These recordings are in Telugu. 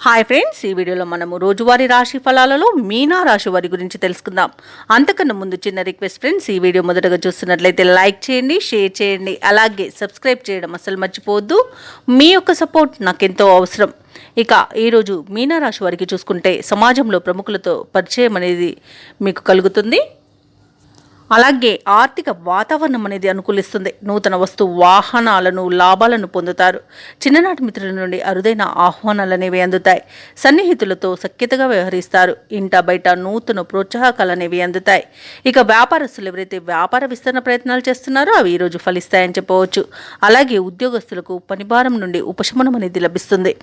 హాయ్ ఫ్రెండ్స్, ఈ వీడియోలో మనము రోజువారీ రాశి ఫలాలలో మీనా రాశి వారి గురించి తెలుసుకుందాం. అంతకన్నా ముందు చిన్న రిక్వెస్ట్ ఫ్రెండ్స్, ఈ వీడియో మొదటగా చూస్తున్నట్లయితే లైక్ చేయండి, షేర్ చేయండి, అలాగే సబ్స్క్రైబ్ చేయడం అసలు మర్చిపోవద్దు. మీ యొక్క సపోర్ట్ నాకెంతో అవసరం. ఇక ఈరోజు మీనా రాశి వారికి చూసుకుంటే సమాజంలో ప్రముఖులతో పరిచయం అనేది మీకు కలుగుతుంది. అలాగే ఆర్థిక వాతావరణం అనేది అనుకూలిస్తుంది. నూతన వస్తు వాహనాలను లాభాలను పొందుతారు. చిన్ననాటి మిత్రుల నుండి అరుదైన ఆహ్వానాలు అనేవి అందుతాయి. సన్నిహితులతో సఖ్యతగా వ్యవహరిస్తారు. ఇంట బయట నూతన ప్రోత్సాహకాలు అనేవి అందుతాయి. ఇక వ్యాపారస్తులు ఎవరైతే వ్యాపార విస్తరణ ప్రయత్నాలు చేస్తున్నారో అవి ఈరోజు ఫలిస్తాయని చెప్పవచ్చు. అలాగే ఉద్యోగస్తులకు పనిభారం నుండి ఉపశమనం అనేది లభిస్తుంది.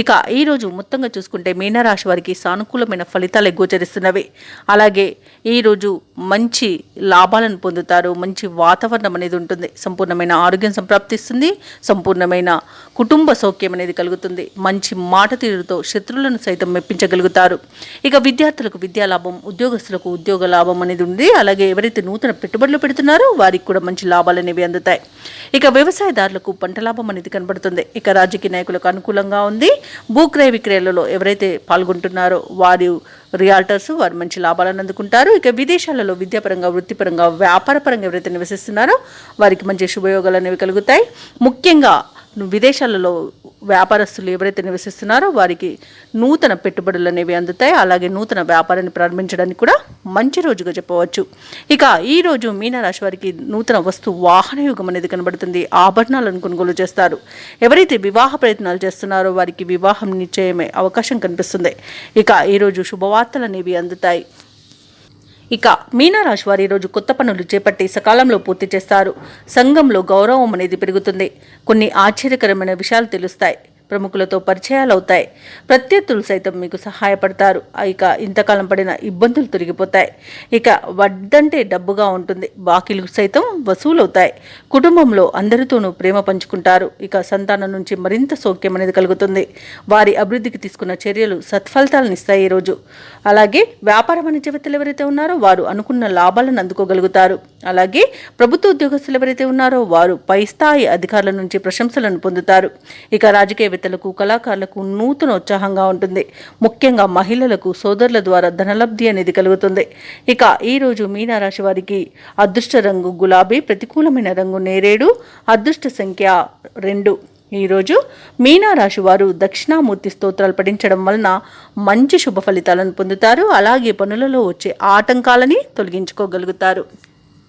ఇక ఈరోజు మొత్తంగా చూసుకుంటే మీనరాశి వారికి సానుకూలమైన ఫలితాలు గోచరిస్తున్నవి. అలాగే ఈరోజు మంచి లాభాలను పొందుతారు. మంచి వాతావరణం అనేది ఉంటుంది. సంపూర్ణమైన ఆరోగ్యం సంప్రాప్తిస్తుంది. సంపూర్ణమైన కుటుంబ సౌఖ్యం అనేది కలుగుతుంది. మంచి మాట తీరుతో శత్రువులను సైతం మెప్పించగలుగుతారు. ఇక విద్యార్థులకు విద్యా లాభం, ఉద్యోగస్తులకు ఉద్యోగ లాభం అనేది ఉంది. అలాగే ఎవరైతే నూతన పెట్టుబడులు పెడుతున్నారో వారికి కూడా మంచి లాభాలు అనేవి అందుతాయి. ఇక వ్యవసాయదారులకు పంట లాభం అనేది కనబడుతుంది. ఇక రాజకీయ నాయకులకు అనుకూలంగా ఉంది. భూక్రయ విక్రయాలలో ఎవరైతే పాల్గొంటున్నారో వారు రియాల్టర్స్ వారు మంచి లాభాలను అందుకుంటారు. ఇక విదేశాలలో విద్యాపరంగా, వృత్తిపరంగా, వ్యాపారపరంగా ఎవరైతే నివసిస్తున్నారో వారికి మంచి శుభయోగాలు అనేవి కలుగుతాయి. ముఖ్యంగా విదేశాలలో వ్యాపారస్తులు ఎవరైతే నివసిస్తున్నారో వారికి నూతన పెట్టుబడులు అనేవి అందుతాయి. అలాగే నూతన వ్యాపారాన్ని ప్రారంభించడానికి కూడా మంచి రోజుగా చెప్పవచ్చు. ఇక ఈరోజు మీనరాశి వారికి నూతన వస్తు వాహన యుగం అనేది కనబడుతుంది. ఆభరణాలను కొనుగోలు చేస్తారు. ఎవరైతే వివాహ ప్రయత్నాలు చేస్తున్నారో వారికి వివాహం నిశ్చయమే అవకాశం కనిపిస్తుంది. ఇక ఈరోజు శుభవార్తలు అనేవి అందుతాయి. ఇక మీనరాశి వారు ఈరోజు కొత్త పనులు చేపట్టి సకాలంలో పూర్తి చేస్తారు. సంఘంలో గౌరవం అనేది పెరుగుతుంది. కొన్ని ఆశ్చర్యకరమైన విషయాలు తెలుస్తాయి. ప్రముఖులతో పరిచయాలు అవుతాయి. ప్రత్యర్థులు సైతం మీకు సహాయపడతారు. ఇక ఇంతకాలం పడిన ఇబ్బందులు తొలగిపోతాయి. ఇక వడ్డంటే డబ్బుగా ఉంటుంది. బాకీలు సైతం వసూలవుతాయి. కుటుంబంలో అందరితోనూ ప్రేమ పంచుకుంటారు. ఇక సంతానం నుంచి మరింత సౌఖ్యం అనేది కలుగుతుంది. వారి అభివృద్ధికి తీసుకున్న చర్యలు సత్ఫలితాలను ఇస్తాయి ఈరోజు. అలాగే వ్యాపార వాణిజ్యవేత్తలు ఎవరైతే ఉన్నారో వారు అనుకున్న లాభాలను అందుకోగలుగుతారు. అలాగే ప్రభుత్వ ఉద్యోగస్తులు ఎవరైతే ఉన్నారో వారు పై స్థాయి అధికారుల నుంచి ప్రశంసలను పొందుతారు. ఇక రాజకీయవేత్తలకు, కళాకారులకు నూతన ఉత్సాహంగా ఉంటుంది. ముఖ్యంగా మహిళలకు సోదరుల ద్వారా ధనలబ్ధి అనేది కలుగుతుంది. ఇక ఈరోజు మీనరాశి వారికి అదృష్ట రంగు గులాబీ, ప్రతికూలమైన రంగు నేరేడు, అదృష్ట సంఖ్య 2. ఈరోజు మీనరాశి వారు దక్షిణామూర్తి స్తోత్రాలు పఠించడం వలన మంచి శుభ ఫలితాలను పొందుతారు. అలాగే పనులలో వచ్చే ఆటంకాలని తొలగించుకోగలుగుతారు.